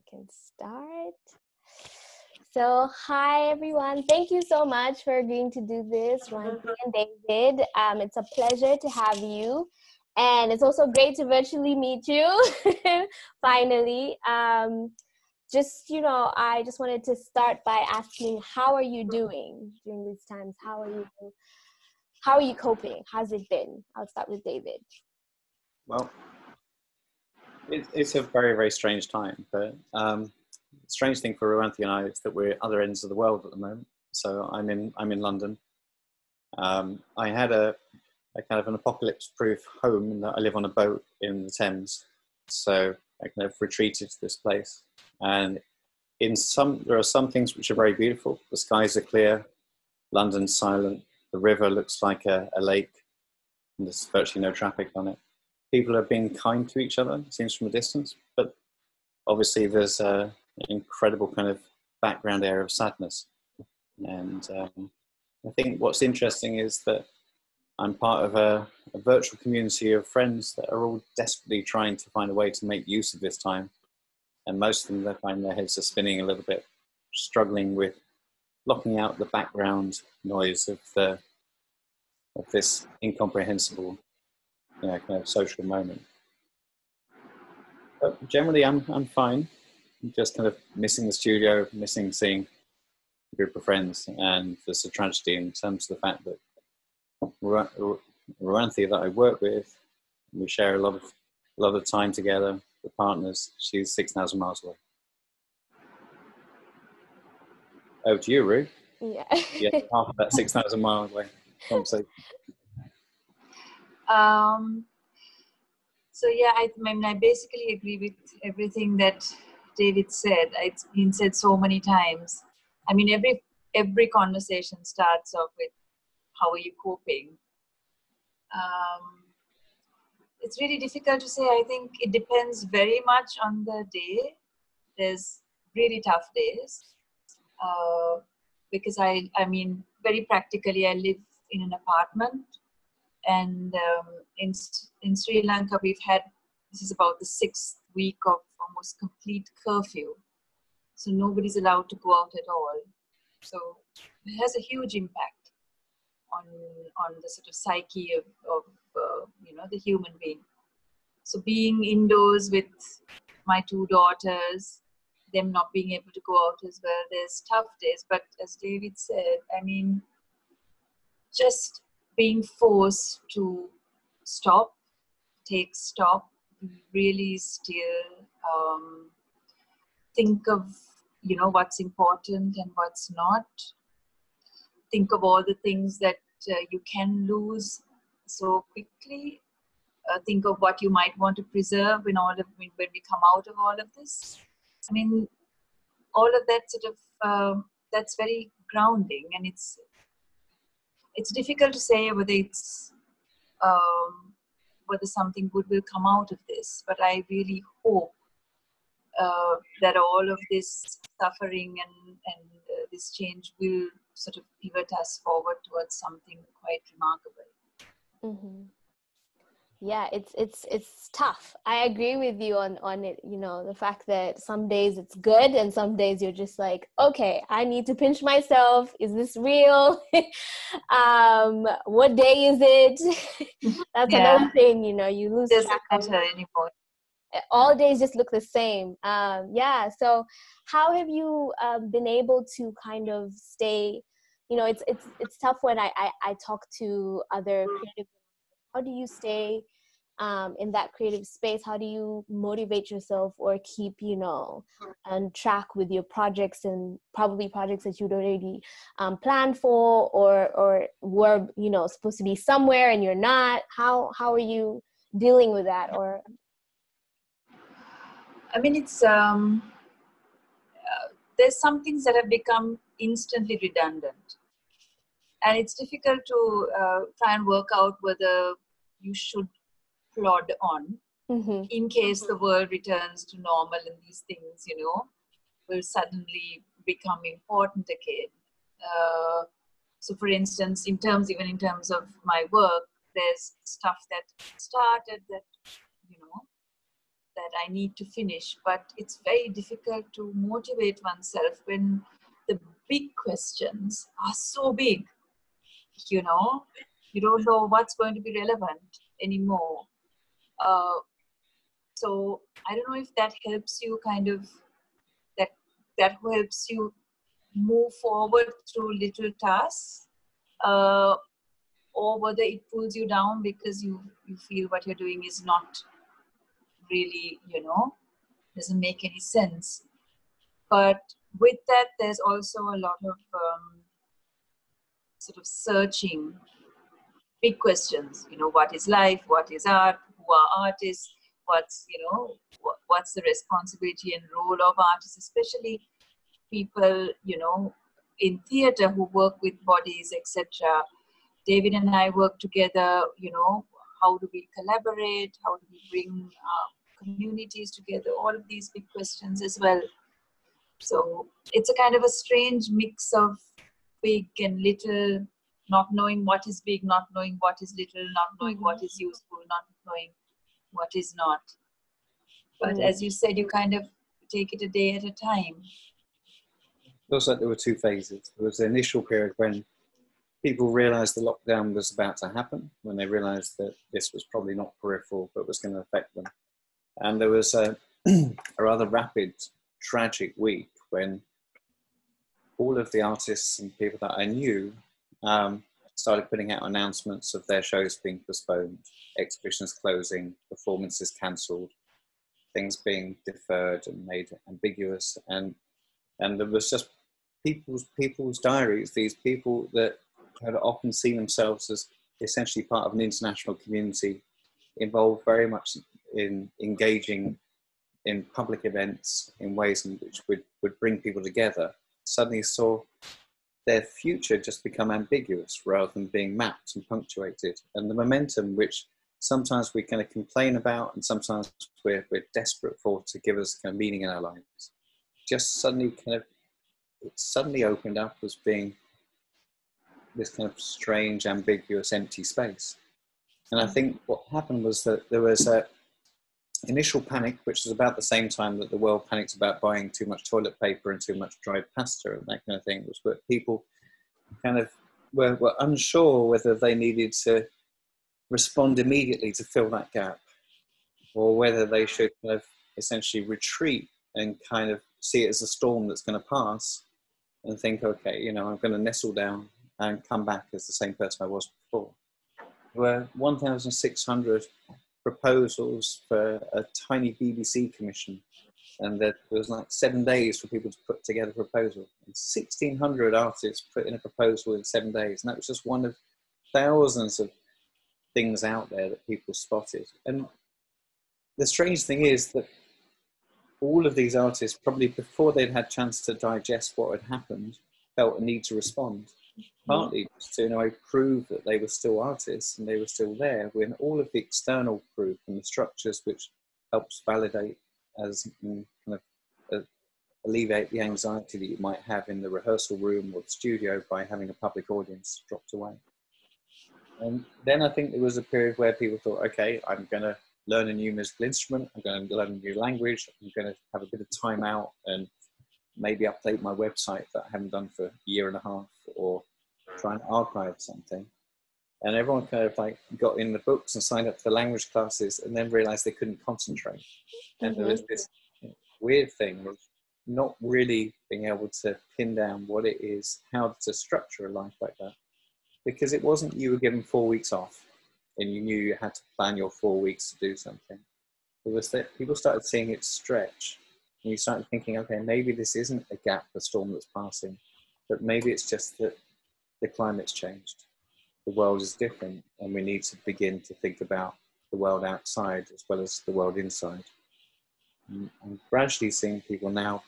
can start. So, hi everyone. Thank you so much for agreeing to do this, Ruwanthie and David. It's a pleasure to have you. And it's also great to virtually meet you, finally. I just wanted to start by asking, how are you doing during these times? How are you coping? How's it been? I'll start with David. Well, it's a very, very strange time, but the strange thing for Ruwanthie and I is that we're at other ends of the world at the moment. So I'm in London. I had a kind of an apocalypse-proof home in that I live on a boat in the Thames. So I kind of retreated to this place. And there are some things which are very beautiful. The skies are clear, London's silent, the river looks like a lake, and there's virtually no traffic on it. People are being kind to each other, it seems from a distance, but obviously there's an incredible kind of background air of sadness. And I think what's interesting is that I'm part of a virtual community of friends that are all desperately trying to find a way to make use of this time. And most of them, they find their heads are spinning a little bit, struggling with blocking out the background noise of this incomprehensible, kind of social moment. But generally, I'm fine. I'm just kind of missing the studio, missing seeing a group of friends, and there's a tragedy in terms of the fact that Ruwanthie that I work with, we share a lot of time together. The partners. She's 6,000 miles away. Over to you, Ru. Yeah. Yeah, half of that 6,000 miles away. Conversation. So yeah, I basically agree with everything that David said. It's been said so many times. I mean, every conversation starts off with, "How are you coping?" It's really difficult to say. I think it depends very much on the day. There's really tough days because I mean, very practically, I live in an apartment. And in Sri Lanka, this is about the 6th week of almost complete curfew. So nobody's allowed to go out at all. So it has a huge impact on the sort of psyche of the human being. So being indoors with my 2 daughters, them not being able to go out as well, there's tough days. But as David said, I mean, just being forced to take stock, really still, think of, what's important and what's not. Think of all the things that you can lose so quickly. Think of what you might want to preserve when we come out of all of this. I mean, all of that sort of, that's very grounding, and it's difficult to say whether whether something good will come out of this, but I really hope that all of this suffering and this change will sort of pivot us forward towards something quite remarkable. Mm-hmm. Yeah, it's tough. I agree with you on it, the fact that some days it's good and some days you're just like, okay, I need to pinch myself. Is this real? What day is it? That's another thing, you lose track of anymore. All days just look the same. So how have you been able to kind of stay, it's tough when I talk to other creative. How do you stay in that creative space? How do you motivate yourself or keep, on track with your projects, and probably projects that you'd already planned for or were, supposed to be somewhere and you're not? How are you dealing with that? Or I mean, it's there's some things that have become instantly redundant. And it's difficult to try and work out whether you should plod on in case the world returns to normal and these things, will suddenly become important again. So for instance, even in terms of my work, there's stuff that started that, that I need to finish. But it's very difficult to motivate oneself when the big questions are so big, you know. You don't know what's going to be relevant anymore. So I don't know if that helps you kind of, that helps you move forward through little tasks, or whether it pulls you down because you feel what you're doing is not really, you know, doesn't make any sense. But with that, there's also a lot of sort of searching big questions. You know, what is life? What is art? Who are artists? What's, you know, what's the responsibility and role of artists, especially people, you know, in theater who work with bodies, etc. David and I work together, you know, how do we collaborate? How do we bring communities together? All of these big questions as well. So it's a kind of a strange mix of big and little, not knowing what is big, not knowing what is little, not knowing what is useful, not knowing what is not. But as you said, you kind of take it a day at a time. It feels like there were two phases. There was the initial period when people realized the lockdown was about to happen, when they realized that this was probably not peripheral, but was going to affect them. And there was a rather rapid, tragic week when all of the artists and people that I knew started putting out announcements of their shows being postponed, exhibitions closing, performances cancelled, things being deferred and made ambiguous. And there was just people's diaries, these people that had often seen themselves as essentially part of an international community, involved very much in engaging in public events in ways in which would bring people together, suddenly saw their future just become ambiguous rather than being mapped and punctuated. And the momentum, which sometimes we kind of complain about and sometimes we're desperate for to give us kind of meaning in our lives, just suddenly it suddenly opened up as being this kind of strange, ambiguous, empty space. And I think what happened was that there was a initial panic, which was about the same time that the world panicked about buying too much toilet paper and too much dried pasta and that kind of thing, was where people kind of were unsure whether they needed to respond immediately to fill that gap, or whether they should kind of essentially retreat and kind of see it as a storm that's going to pass and think, okay, you know, I'm going to nestle down and come back as the same person I was before. There were 1,600 proposals for a tiny BBC commission, and there was like 7 days for people to put together a proposal. And 1,600 artists put in a proposal in 7 days, and that was just one of thousands of things out there that people spotted. And the strange thing is that all of these artists, probably before they'd had a chance to digest what had happened, felt a need to respond. Partly just to, in a way, prove that they were still artists and they were still there, when all of the external proof and the structures which helps validate as kind of alleviate the anxiety that you might have in the rehearsal room or the studio by having a public audience dropped away. And then I think there was a period where people thought, okay, I'm going to learn a new musical instrument, I'm going to learn a new language, I'm going to have a bit of time out and maybe update my website that I haven't done for a year and a half, or try and archive something. And everyone kind of like got in the books and signed up for the language classes and then realized they couldn't concentrate. And there was this weird thing of not really being able to pin down what it is, how to structure a life like that. Because it wasn't you were given 4 weeks off and you knew you had to plan your 4 weeks to do something. It was that people started seeing it stretch. And you started thinking, okay, maybe this isn't a gap, a storm that's passing, but maybe it's just that the climate's changed. The world is different, and we need to begin to think about the world outside as well as the world inside. And I'm gradually seeing people now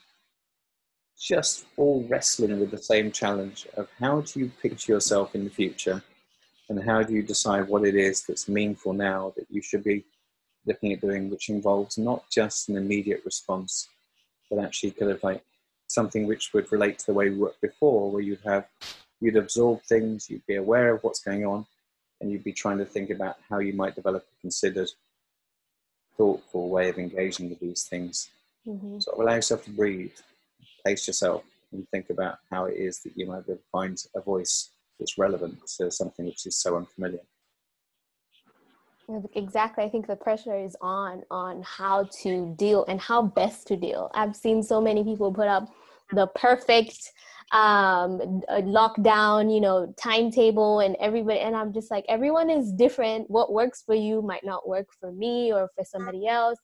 just all wrestling with the same challenge of how do you picture yourself in the future, and how do you decide what it is that's meaningful now that you should be looking at doing, which involves not just an immediate response, but actually kind of like something which would relate to the way we worked before, where you'd absorb things, you'd be aware of what's going on, and you'd be trying to think about how you might develop a considered thoughtful way of engaging with these things. So allow yourself to breathe, pace yourself, and think about how it is that you might be able to find a voice that's relevant to something which is so unfamiliar. Exactly. I think the pressure is on how to deal and how best to deal. I've seen so many people put up the perfect lockdown, you know, timetable, and everybody, and I'm just like, everyone is different. What works for you might not work for me or for somebody else.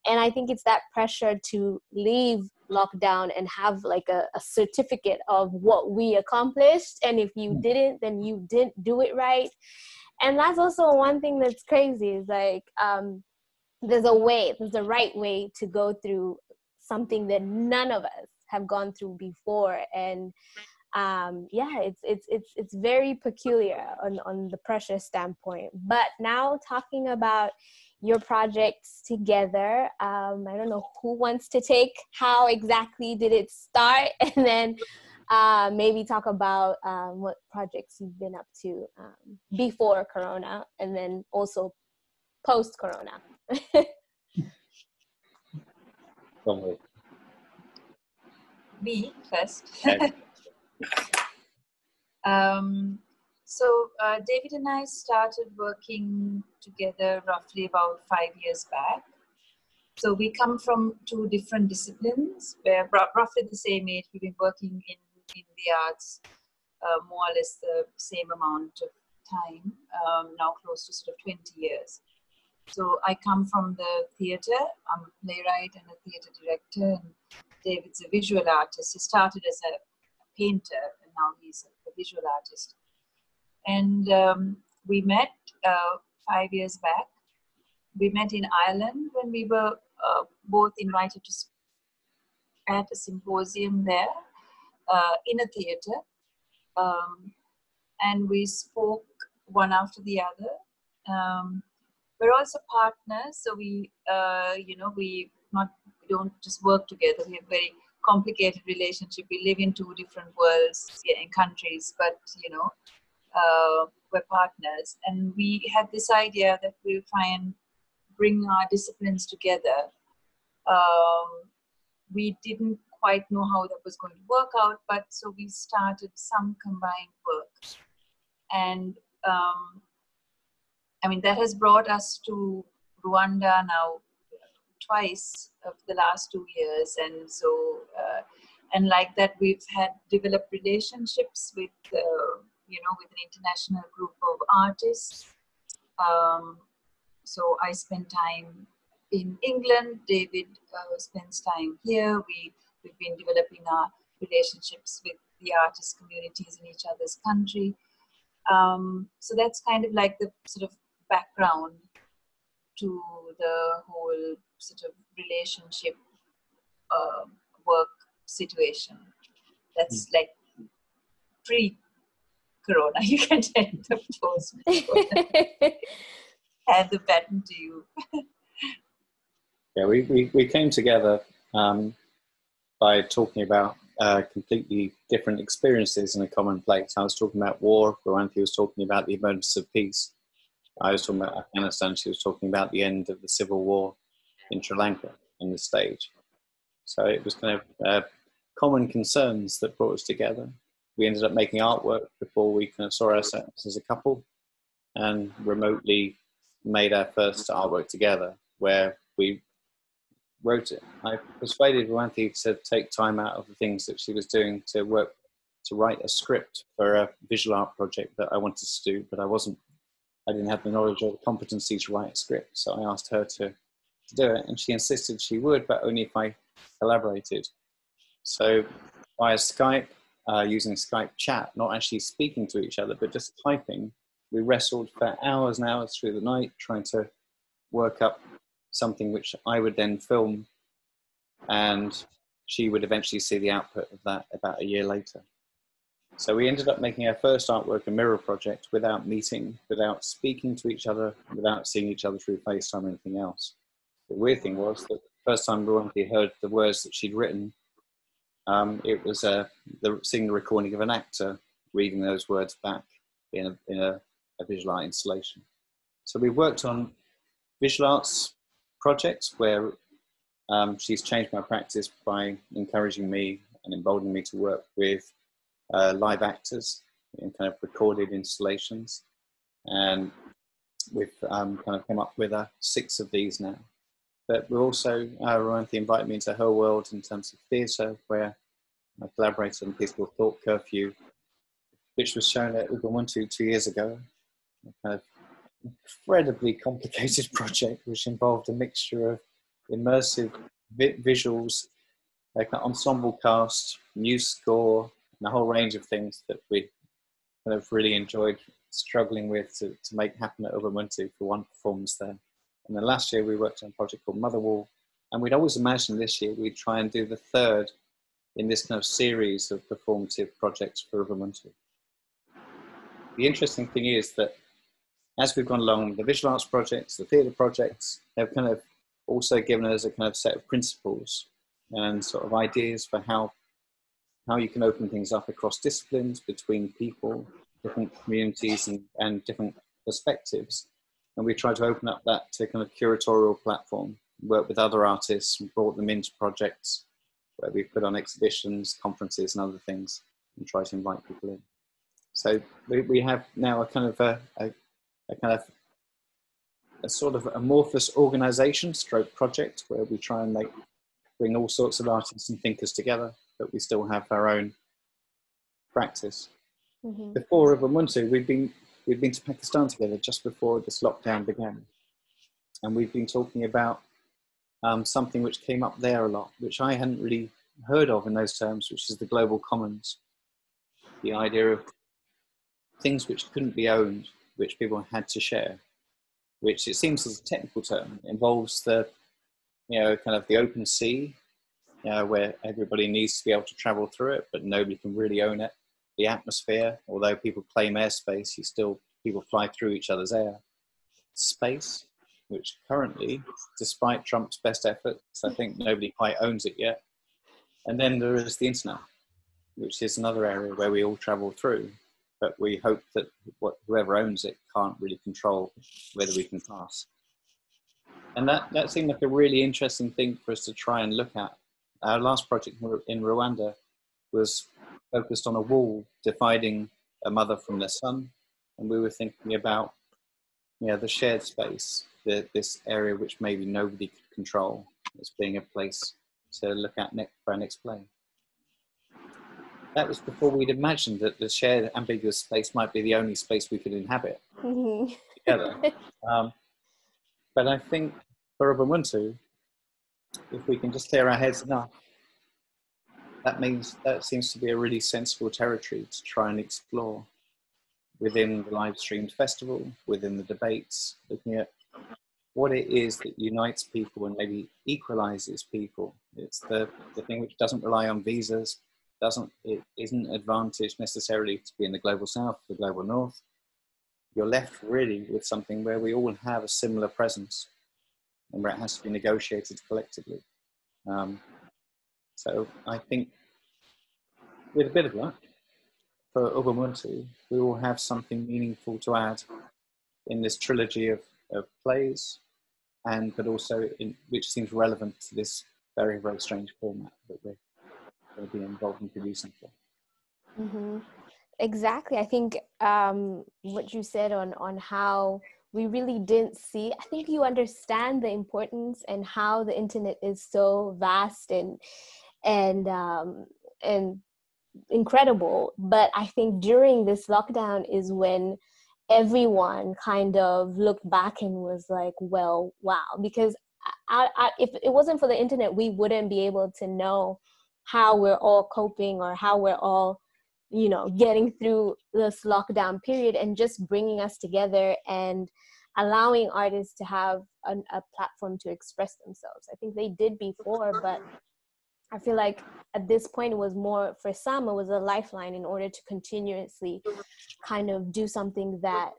And I think it's that pressure to leave lockdown and have like a certificate of what we accomplished. And if you didn't, then you didn't do it right. And that's also one thing that's crazy, is like, there's a right way to go through something that none of us have gone through before. And it's very peculiar on the pressure standpoint. But now talking about your projects together, I don't know who wants to take how exactly did it start, and then maybe talk about what projects you've been up to before Corona, and then also post Corona. Me first. Okay. So David and I started working together roughly about 5 years back. So we come from two different disciplines. We're roughly the same age. We've been working in the arts more or less the same amount of time, now close to sort of 20 years. So I come from the theatre. I'm a playwright and a theatre director, and David's a visual artist. He started as a painter, and now he's a visual artist. And we met 5 years back. We met in Ireland when we were both invited to speak at a symposium there in a theatre. And we spoke one after the other. We're also partners, so we don't just work together. We have a very complicated relationship. We live in two different worlds and countries, but we're partners. And we had this idea that we'll try and bring our disciplines together. We didn't quite know how that was going to work out, but so we started some combined work. And that has brought us to Rwanda now twice of the last 2 years. And so, and like that, we've had developed relationships with, with an international group of artists. So I spend time in England. David spends time here. We've been developing our relationships with the artist communities in each other's country. So that's kind of like the sort of background to the whole sort of relationship work situation. That's like pre-Corona. You can take the post. Hand the baton to you. Yeah, we came together by talking about completely different experiences in a common place. I was talking about war. Ruwanthie was talking about the emergence of peace. I was talking about Afghanistan. She was talking about the end of the civil war in Sri Lanka on the stage. So it was kind of common concerns that brought us together. We ended up making artwork before we kind of saw ourselves as a couple, and remotely made our first artwork together, where we wrote it. I persuaded Ruwanthie to take time out of the things that she was doing to write a script for a visual art project that I wanted to do, but I didn't have the knowledge or the competency to write a script. So I asked her to do it, and she insisted she would, but only if I collaborated. So via Skype, using Skype chat, not actually speaking to each other, but just typing, we wrestled for hours and hours through the night, trying to work up something which I would then film, and she would eventually see the output of that about a year later. So we ended up making our first artwork, a mirror project, without meeting, without speaking to each other, without seeing each other through FaceTime or anything else. The weird thing was that the first time Ruwanthie heard the words that she'd written, it was seeing the recording of an actor reading those words back in a visual art installation. So we worked on visual arts projects where she's changed my practice by encouraging me and emboldening me to work with live actors in kind of recorded installations. And we've kind of come up with 6 of these now. But we're also, Ruwanthie invited me into her world in terms of theatre, where I collaborated on a piece called Thought Curfew, which was shown at Ubumuntu 2 years ago. A kind of incredibly complicated project, which involved a mixture of immersive visuals, like an ensemble cast, new score, and a whole range of things that we kind of really enjoyed struggling with to make happen at Ubumuntu for one performance there. And then last year we worked on a project called Motherwall, and we'd always imagined this year we'd try and do the 3rd in this kind of series of performative projects for Ubumuntu. The interesting thing is that as we've gone along, the visual arts projects, the theatre projects, they've kind of also given us a kind of set of principles and sort of ideas for how you can open things up across disciplines, between people, different communities and different perspectives. And we tried to open up that to kind of curatorial platform, work with other artists and brought them into projects where we put on exhibitions, conferences and other things and try to invite people in. So we have now a kind of a sort of amorphous organization stroke project where we try and bring all sorts of artists and thinkers together, but we still have our own practice. Mm-hmm. Before Ubumuntu, we'd been to Pakistan together just before this lockdown began. And we've been talking about something which came up there a lot, which I hadn't really heard of in those terms, which is the global commons. The idea of things which couldn't be owned, which people had to share, which it seems as a technical term, involves the, kind of the open sea, where everybody needs to be able to travel through it, but nobody can really own it. The atmosphere, although people claim airspace, people fly through each other's air. Space, which currently, despite Trump's best efforts, I think nobody quite owns it yet. And then there is the internet, which is another area where we all travel through, but we hope that whoever owns it can't really control whether we can pass. And that seemed like a really interesting thing for us to try and look at. Our last project in Rwanda was focused on a wall dividing a mother from their son. And we were thinking about, the shared space, this area which maybe nobody could control, as being a place to look at for our next play. That was before we'd imagined that the shared ambiguous space might be the only space we could inhabit together. But I think for Ubumuntu, if we can just clear our heads enough, that seems to be a really sensible territory to try and explore within the live streamed festival, within the debates, looking at what it is that unites people and maybe equalizes people. It's the thing which doesn't rely on visas, it isn't advantaged necessarily to be in the global south, the global north. You're left really with something where we all have a similar presence and where it has to be negotiated collectively. So I think with a bit of luck, for Ubumuntu, we will have something meaningful to add in this trilogy of plays, but also which seems relevant to this very, very strange format that we're going to be involved in producing for. Mm-hmm. Exactly. I think what you said on how we really didn't see, I think you understand the importance and how the internet is so vast and incredible. But I think during this lockdown is when everyone kind of looked back and was like, well, wow, because if it wasn't for the internet, we wouldn't be able to know how we're all coping or how we're all, getting through this lockdown period, and just bringing us together and allowing artists to have a platform to express themselves. I think they did before, but I feel like at this point it was more, for some, it was a lifeline in order to continuously kind of do something that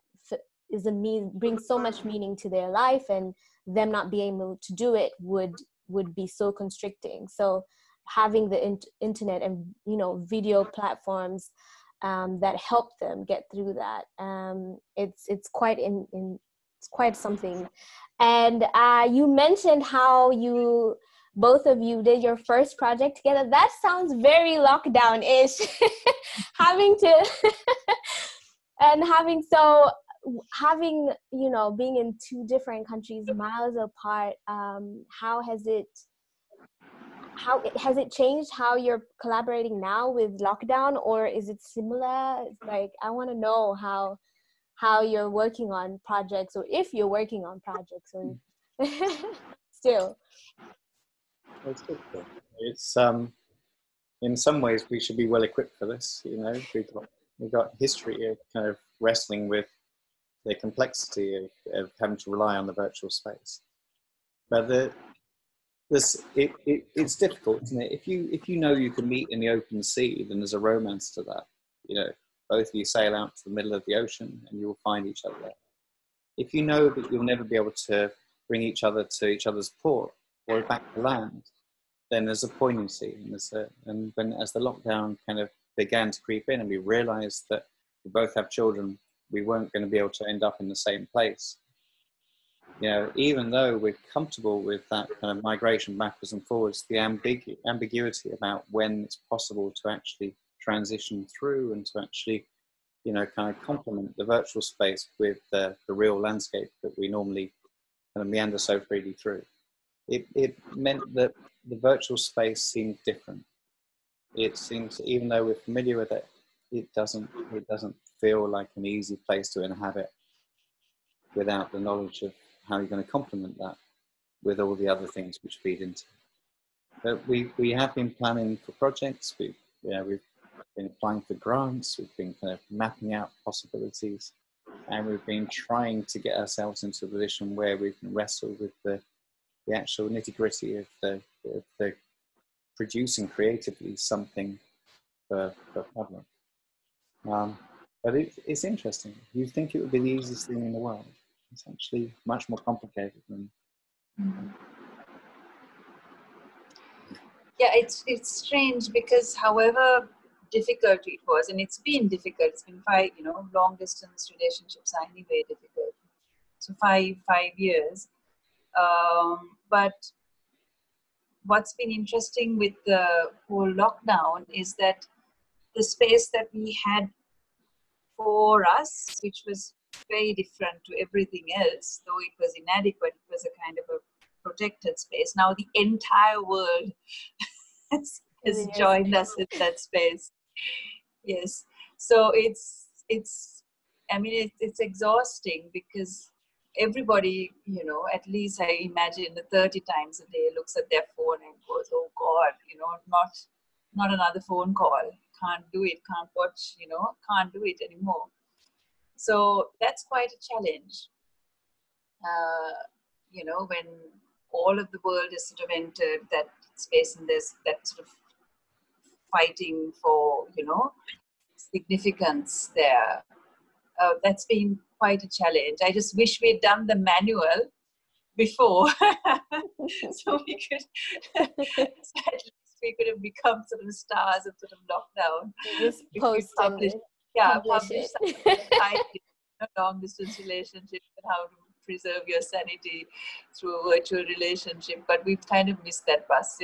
brings so much meaning to their life, and them not being able to do it would be so constricting. So having the internet and video platforms that help them get through that, it's quite it's quite something. And you mentioned how you both of you did your first project together. That sounds very lockdown-ish. having to and having you know, being in two different countries miles apart, how has it changed how you're collaborating now with lockdown, or is it similar? It's like, I want to know how you're working on projects, or if you're working on projects, or still. It's difficult. It's in some ways we should be well equipped for this. You know, we've got history of kind of wrestling with the complexity of having to rely on the virtual space. But it's difficult, isn't it? If you know you can meet in the open sea, then there's a romance to that. You know, both of you sail out to the middle of the ocean and you will find each other there. If you know that you'll never be able to bring each other to each other's port or back to land, then there's a poignancy, and when as the lockdown kind of began to creep in and we realized that we both have children, we weren't going to be able to end up in the same place. You know, even though we're comfortable with that kind of migration backwards and forwards, the ambiguity about when it's possible to actually transition through and to actually, you know, kind of complement the virtual space with the real landscape that we normally kind of meander so freely through. It meant that the virtual space seemed different. It seems, even though we're familiar with it, it doesn't feel like an easy place to inhabit without the knowledge of how you're going to complement that with all the other things which feed into it. But we have been planning for projects. We've been applying for grants. We've been kind of mapping out possibilities, and we've been trying to get ourselves into a position where we can wrestle with the actual nitty-gritty of the producing creatively something for public. But it's interesting. You think it would be the easiest thing in the world. It's actually much more complicated than. Yeah, it's strange because however difficult it was, and it's been difficult. It's been long distance relationships are anyway difficult. So five years. But what's been interesting with the whole lockdown is that the space that we had for us, which was very different to everything else, though it was inadequate, it was a kind of a protected space. Now the entire world has joined us in that space. Yes. So it's exhausting because everybody, at least I imagine 30 times a day looks at their phone and goes, oh God, not another phone call. Can't do it, can't watch, can't do it anymore. So that's quite a challenge. When all of the world has sort of entered that space and there's that sort of fighting for, significance there. That's been quite a challenge. I just wish we'd done the manual before so we could at least we could have become sort of stars of sort of lockdown. Just post publish long distance relationships and how to preserve your sanity through a virtual relationship, but we've kind of missed that bus.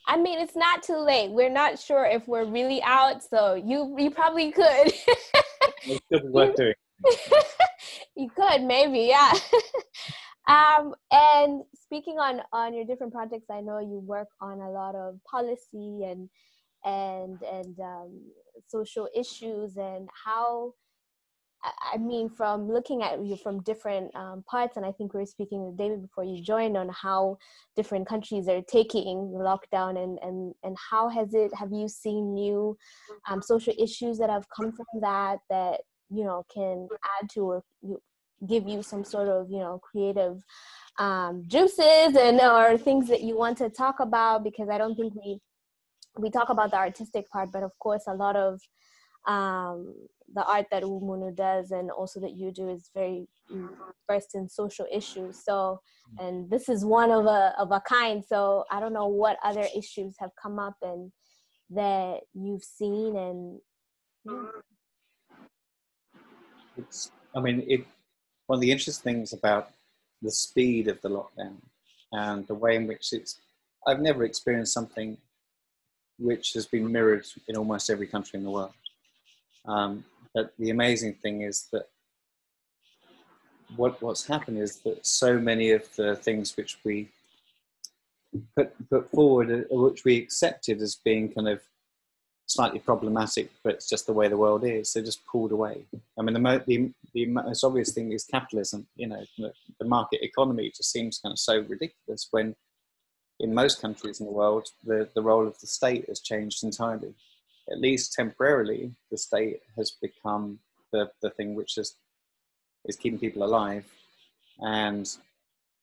I mean, it's not too late. We're not sure if we're really out, so you probably could. It's good worth doing. You could, maybe, yeah. And speaking on your different projects, I know you work on a lot of policy and social issues, and how, I mean, from looking at you from different parts, and I think we were speaking with David before you joined on how different countries are taking lockdown, and how have you seen new social issues that have come from that can add to or give you some sort of creative juices or things that you want to talk about? Because I don't think we talk about the artistic part, but of course a lot of the art that Ubumuntu does and also that you do is very versed in social issues. So, and this is one of a kind. So I don't know what other issues have come up and that you've seen. And one of the interesting things about the speed of the lockdown and the way in which I've never experienced something which has been mirrored in almost every country in the world. But the amazing thing is that what's happened is that so many of the things which we put forward, which we accepted as being kind of slightly problematic, but it's just the way the world is, they're just pulled away. I mean, the most obvious thing is capitalism. You know, the market economy just seems kind of so ridiculous when in most countries in the world, the role of the state has changed entirely. At least temporarily, the state has become the thing which is keeping people alive. And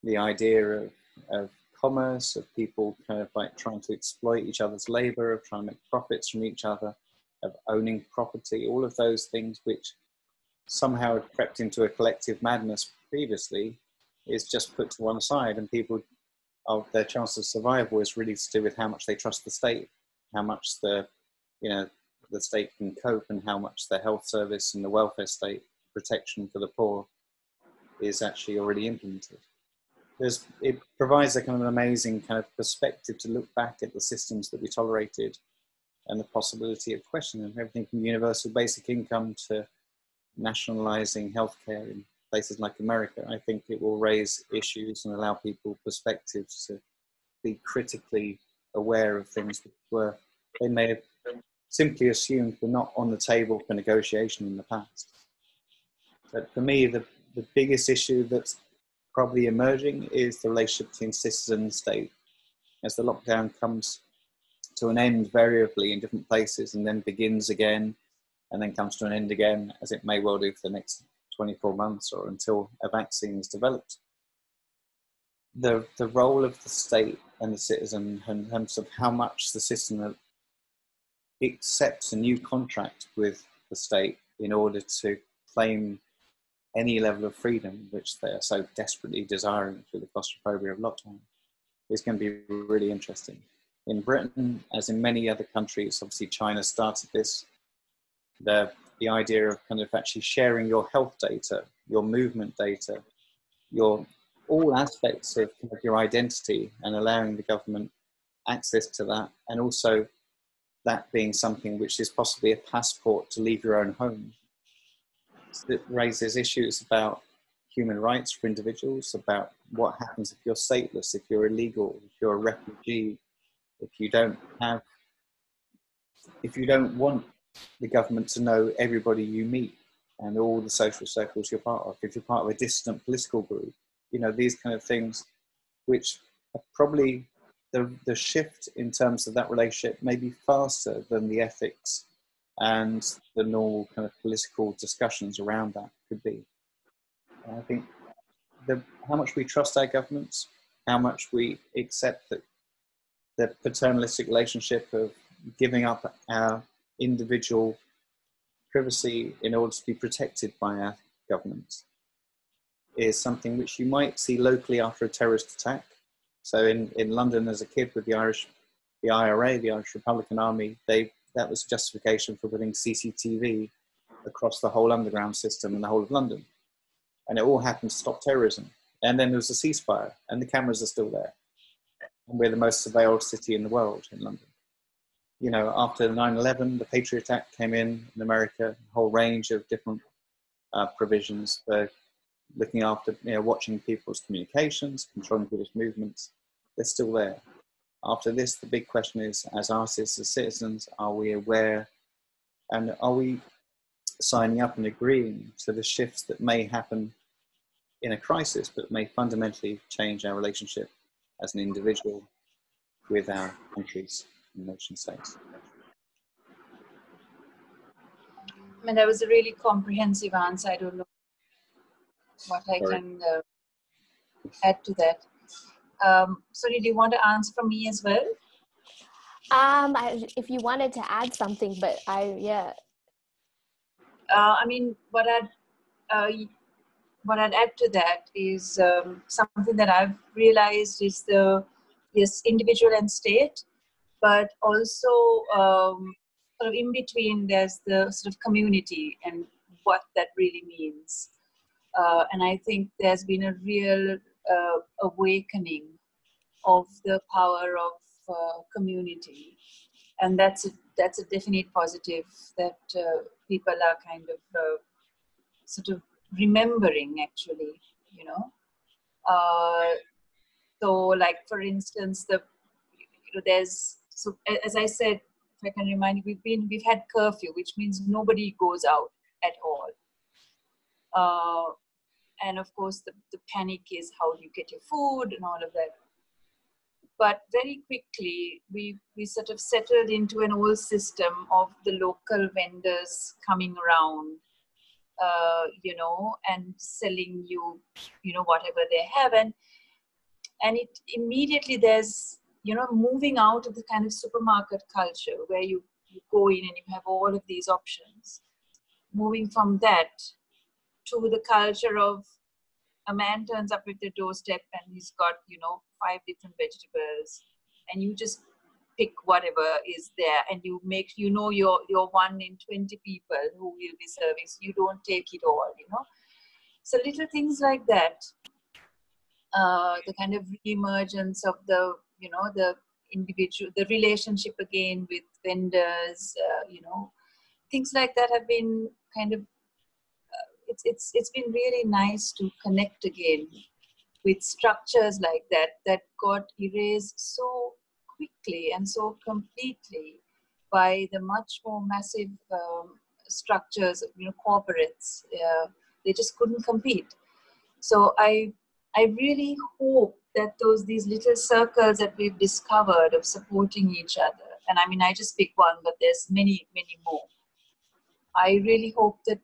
the idea of commerce, of people kind of like trying to exploit each other's labor, of trying to make profits from each other, of owning property, all of those things which somehow had crept into a collective madness previously, is just put to one side, and people, their chance of survival is really to do with how much they trust the state, how much the state can cope, and how much the health service and the welfare state protection for the poor is actually already implemented. It provides a kind of an amazing kind of perspective to look back at the systems that we tolerated and the possibility of questioning everything from universal basic income to nationalizing healthcare in places like America. I think it will raise issues and allow people perspectives to be critically aware of things that they may have simply assumed were not on the table for negotiation in the past. But for me, the biggest issue that's probably emerging is the relationship between citizen and state. As the lockdown comes to an end variably in different places and then begins again and then comes to an end again, as it may well do for the next 24 months or until a vaccine is developed, the role of the state and the citizen in terms of how much the citizen accepts a new contract with the state in order to claim any level of freedom which they are so desperately desiring through the claustrophobia of lockdown is going to be really interesting. In Britain, as in many other countries, obviously China started this, the idea of kind of actually sharing your health data, your movement data, all aspects of kind of your identity, and allowing the government access to that, and also that being something which is possibly a passport to leave your own home. It raises issues about human rights for individuals, about what happens if you're stateless, if you're illegal, if you're a refugee, if you don't want the government to know everybody you meet and all the social circles you're part of, if you're part of a dissident political group, these kind of things, which are probably the shift in terms of that relationship may be faster than the ethics and the normal kind of political discussions around that could be. And I think how much we trust our governments, how much we accept that the paternalistic relationship of giving up our individual privacy in order to be protected by our governments is something which you might see locally after a terrorist attack. So in London as a kid with the IRA, the Irish Republican Army, that was justification for putting CCTV across the whole underground system in the whole of London. And it all happened to stop terrorism. And then there was a ceasefire, and the cameras are still there. And we're the most surveilled city in the world in London. After 9/11, the Patriot Act came in America, a whole range of different provisions for looking after, watching people's communications, controlling people's movements. They're still there. After this, the big question is, as artists, as citizens, are we aware and are we signing up and agreeing to the shifts that may happen in a crisis, but may fundamentally change our relationship as an individual with our countries and nation states? I mean, that was a really comprehensive answer. I don't know what I can add to that. Sonia, do you want to answer from me as well? If you wanted to add something, but yeah. I mean, what I'd add to that is something that I've realized is individual and state, but also sort of in between there's the sort of community and what that really means. And I think there's been a real awakening of the power of community, and that's a definite positive that people are kind of sort of remembering, actually, you know. So, like for instance, there's, so as I said, if I can remind you, we've had curfew, which means nobody goes out at all. And of course, the panic is how do you get your food and all of that. But very quickly, we sort of settled into an old system of the local vendors coming around, you know, and selling you, you know, whatever they have. And it immediately, there's, you know, moving out of the kind of supermarket culture where you go in and you have all of these options. Moving from that to the culture of a man turns up at the doorstep and he's got, you know, 5 different vegetables, and you just pick whatever is there, and you make, you know, you're 1 in 20 people who will be serving, so you don't take it all, you know. So little things like that, the kind of re-emergence of the, you know, the individual, the relationship again with vendors, you know, things like that have been kind of, it's been really nice to connect again with structures like that got erased so quickly and so completely by the much more massive structures, you know, corporates. They just couldn't compete. So I really hope that these little circles that we've discovered of supporting each other, and I mean, I just pick one, but there's many, many more. I really hope that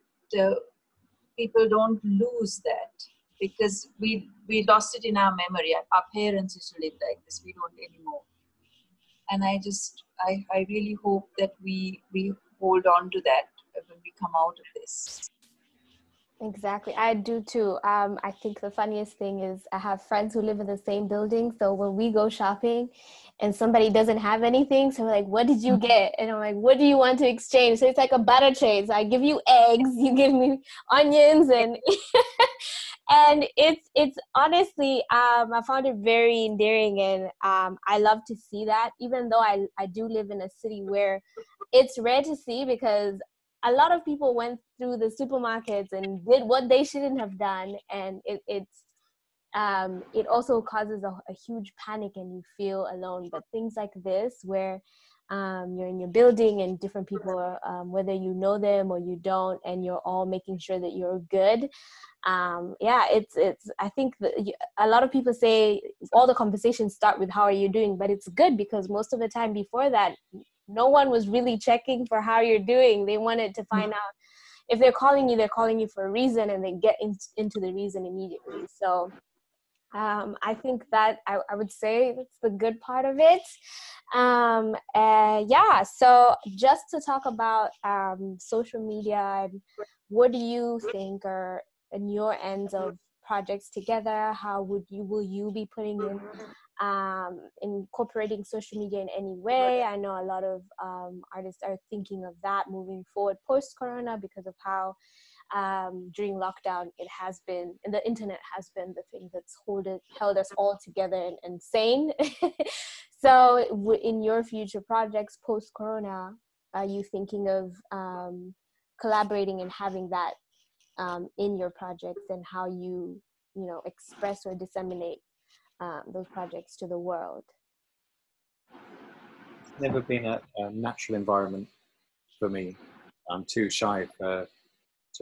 people don't lose that, because we lost it in our memory. Our parents used to live like this. We don't anymore. And I really hope that we hold on to that when we come out of this. Exactly. I do too. I think the funniest thing is I have friends who live in the same building. So when we go shopping and somebody doesn't have anything, so we're like, what did you get? And I'm like, what do you want to exchange? So it's like a barter trade. So I give you eggs, you give me onions, and and it's honestly, I found it very endearing, and I love to see that, even though I do live in a city where it's rare to see, because a lot of people went through the supermarkets and did what they shouldn't have done, and it also causes a huge panic and you feel alone. But things like this, where you're in your building and different people are, whether you know them or you don't, and you're all making sure that you're good. Yeah, it's I think that a lot of people say all the conversations start with how are you doing, but it's good because most of the time before that, no one was really checking for how you're doing. They wanted to find out if they're calling you for a reason, and they get into the reason immediately. So I think that I would say that's the good part of it. Yeah, so just to talk about social media, what do you think are in your ends of projects together? How will you be putting in incorporating social media in any way? I know a lot of artists are thinking of that moving forward post-corona, because of how during lockdown it has been, and the internet has been the thing that's held us all together and sane. So in your future projects post-corona, are you thinking of collaborating and having that in your projects, and how you express or disseminate those projects to the world? It's never been a natural environment for me. I'm too shy to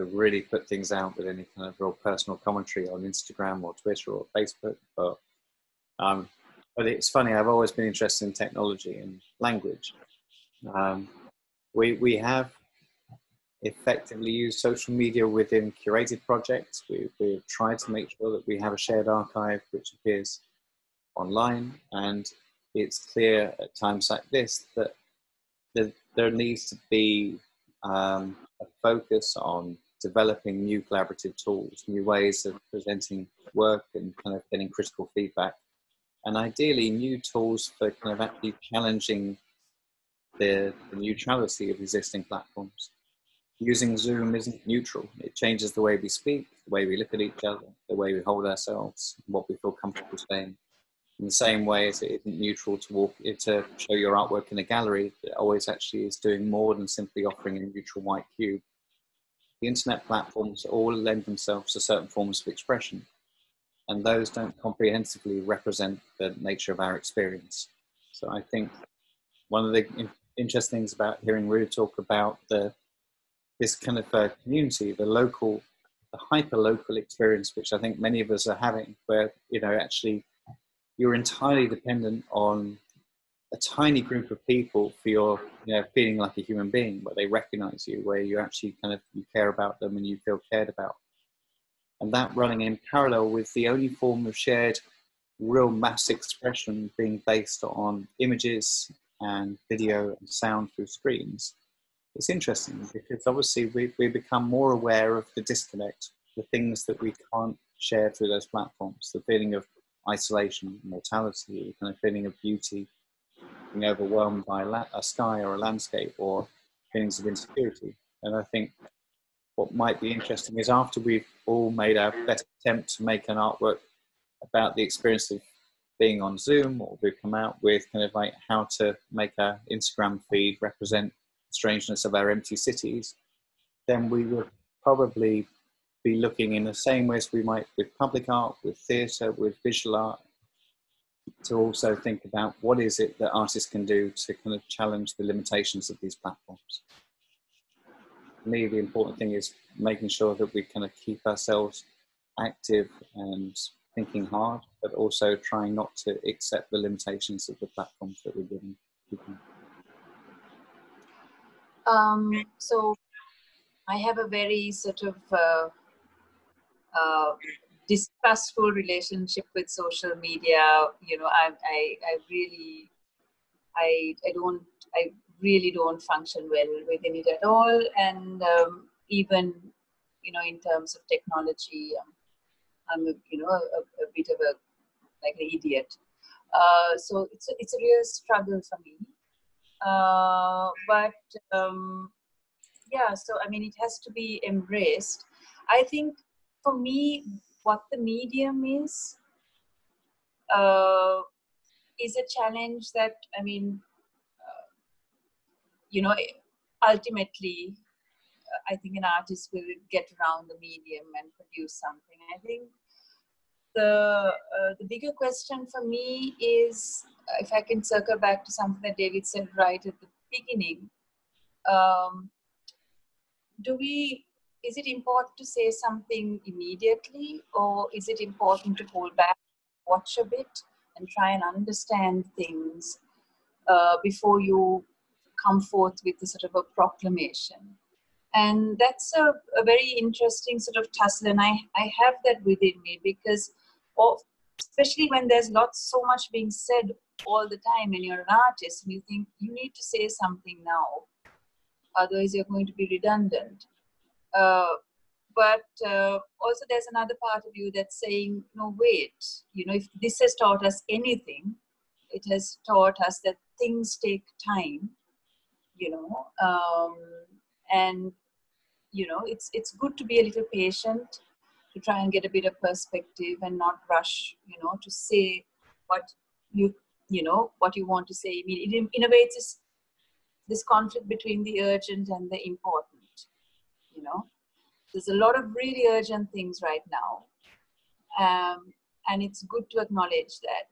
really put things out with any kind of real personal commentary on Instagram or Twitter or Facebook. But it's funny, I've always been interested in technology and language. We have effectively used social media within curated projects. We've tried to make sure that we have a shared archive which appears online, and it's clear at times like this that there needs to be a focus on developing new collaborative tools, new ways of presenting work and kind of getting critical feedback, and ideally new tools for kind of actually challenging the neutrality of existing platforms. using Zoom isn't neutral. It changes the way we speak, the way we look at each other, the way we hold ourselves, what we feel comfortable saying. In the same way as it isn't neutral to show your artwork in a gallery, it always actually is doing more than simply offering a neutral white cube. The internet platforms all lend themselves to certain forms of expression, and those don't comprehensively represent the nature of our experience. So I think one of the interesting things about hearing Ru talk about this kind of community, the hyper-local experience, which I think many of us are having, where, actually you're entirely dependent on a tiny group of people for your, feeling like a human being, where they recognize you, where you actually you care about them and you feel cared about. And that running in parallel with the only form of shared real mass expression being based on images and video and sound through screens. It's interesting because obviously we become more aware of the disconnect, the things that we can't share through those platforms, the feeling of isolation, mortality, the kind of feeling of beauty, being overwhelmed by a sky or a landscape, or feelings of insecurity. And I think what might be interesting is, after we've all made our best attempt to make an artwork about the experience of being on Zoom, or we've come out with kind of like how to make our Instagram feed represent the strangeness of our empty cities, then we will probably be looking in the same way as we might with public art, with theatre, with visual art, to also think about what is it that artists can do to kind of challenge the limitations of these platforms. For me, the important thing is making sure that we kind of keep ourselves active and thinking hard, but also trying not to accept the limitations of the platforms that we're given. So I have a very sort of distrustful relationship with social media. I really don't function well within it at all. And even, in terms of technology, I'm a bit of like an idiot. So it's a real struggle for me. Yeah, so I mean, it has to be embraced. I think for me, what the medium is a challenge that, I mean, ultimately, I think an artist will get around the medium and produce something. I think the bigger question for me is, if I can circle back to something that David said right at the beginning, is it important to say something immediately, or is it important to hold back, watch a bit, and try and understand things before you come forth with a sort of a proclamation? And that's a very interesting sort of tussle, and I have that within me, because especially when there's so much being said all the time, and you're an artist and you think you need to say something now, otherwise you're going to be redundant. But also there's another part of you that's saying, no, wait, if this has taught us anything, it has taught us that things take time, and it's good to be a little patient, to try and get a bit of perspective and not rush, to say what you want to say immediately. In a way, it's this conflict between the urgent and the important. There's a lot of really urgent things right now, and it's good to acknowledge that,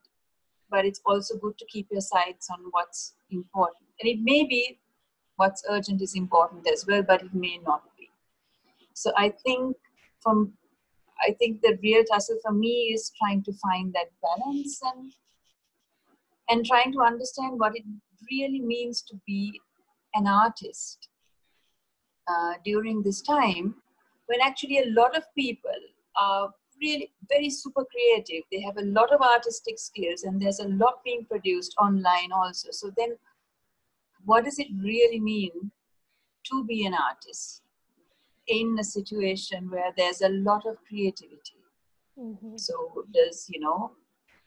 but it's also good to keep your sights on what's important. And it may be what's urgent is important as well, but it may not be. So I think the real tussle for me is trying to find that balance, and trying to understand what it really means to be an artist during this time, when actually a lot of people are really very super creative. They have a lot of artistic skills, and there's a lot being produced online also. So then what does it really mean to be an artist in a situation where there's a lot of creativity? Mm-hmm. So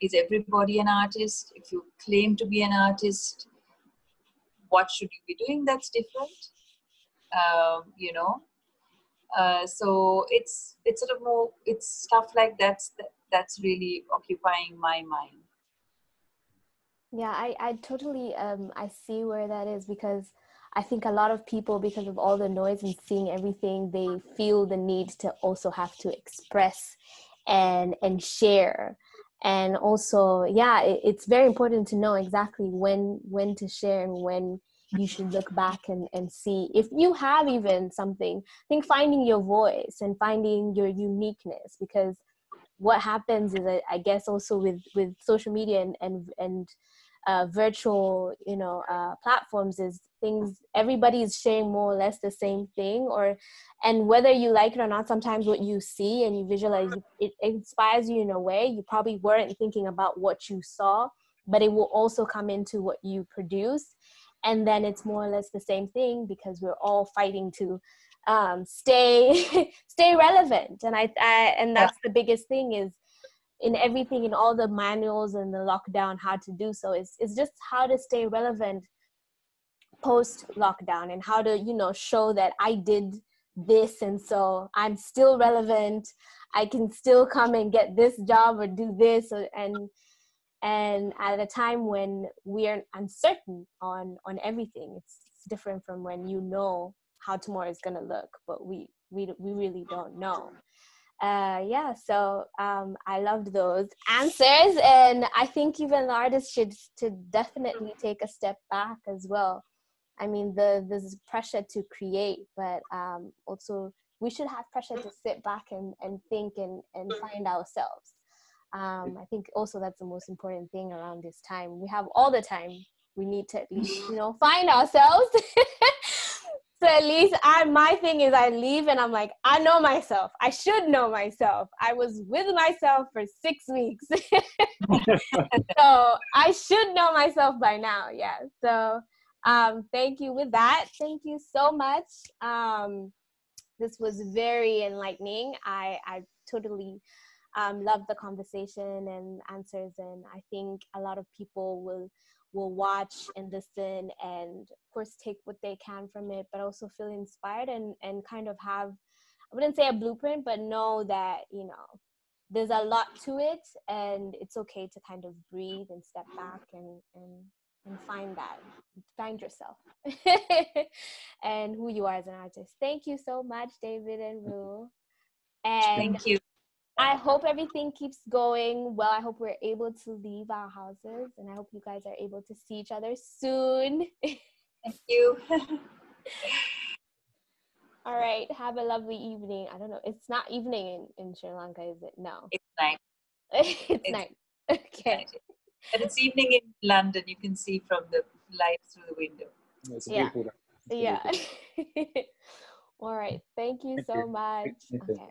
is everybody an artist? If you claim to be an artist, what should you be doing that's different? you know. So it's sort of more, it's stuff like that's really occupying my mind. Yeah, I totally I see where that is, because I think a lot of people, because of all the noise and seeing everything, they feel the need to also have to express and share. And also, yeah, it's very important to know exactly when to share and when you should look back and see if you have even something. I think finding your voice and finding your uniqueness, because what happens is, I guess also with social media and virtual, you know, platforms, is things, everybody is sharing more or less the same thing, or, and whether you like it or not, sometimes what you see and you visualize, it inspires you in a way you probably weren't thinking about what you saw, but it will also come into what you produce. And then it's more or less the same thing, because we're all fighting to stay stay relevant. And and that's the biggest thing, is in everything, in all the manuals and the lockdown, how to do so, is just how to stay relevant post lockdown, and how to, you know, show that I did this, and so I'm still relevant, I can still come and get this job or do this, and at a time when we are uncertain on everything, it's different from when you know how tomorrow is going to look, but we really don't know. Yeah, so I loved those answers, and I think even the artists should definitely take a step back as well. I mean, there's pressure to create, but also we should have pressure to sit back and think and find ourselves. I think also that's the most important thing around this time. We have all the time. We need to at least, you know, find ourselves. So at least my thing is, I leave and I'm like, I know myself. I should know myself. I was with myself for 6 weeks. So I should know myself by now. Yeah. So thank you with that. Thank you so much. This was very enlightening. I totally love the conversation and answers, and I think a lot of people will watch and listen, and of course take what they can from it, but also feel inspired and kind of have, I wouldn't say a blueprint, but know that, you know, there's a lot to it, and it's okay to kind of breathe and step back and find yourself and who you are as an artist. Thank you so much, David and Ru. And Thank you. I hope everything keeps going well. I hope we're able to leave our houses, and I hope you guys are able to see each other soon. Thank you. All right. Have a lovely evening. I don't know. It's not evening in Sri Lanka, is it? No. It's night. It's night. Okay. Night. But it's evening in London. You can see from the light through the window. It's a beautiful day. Yeah. All right. Thank you so much. Okay.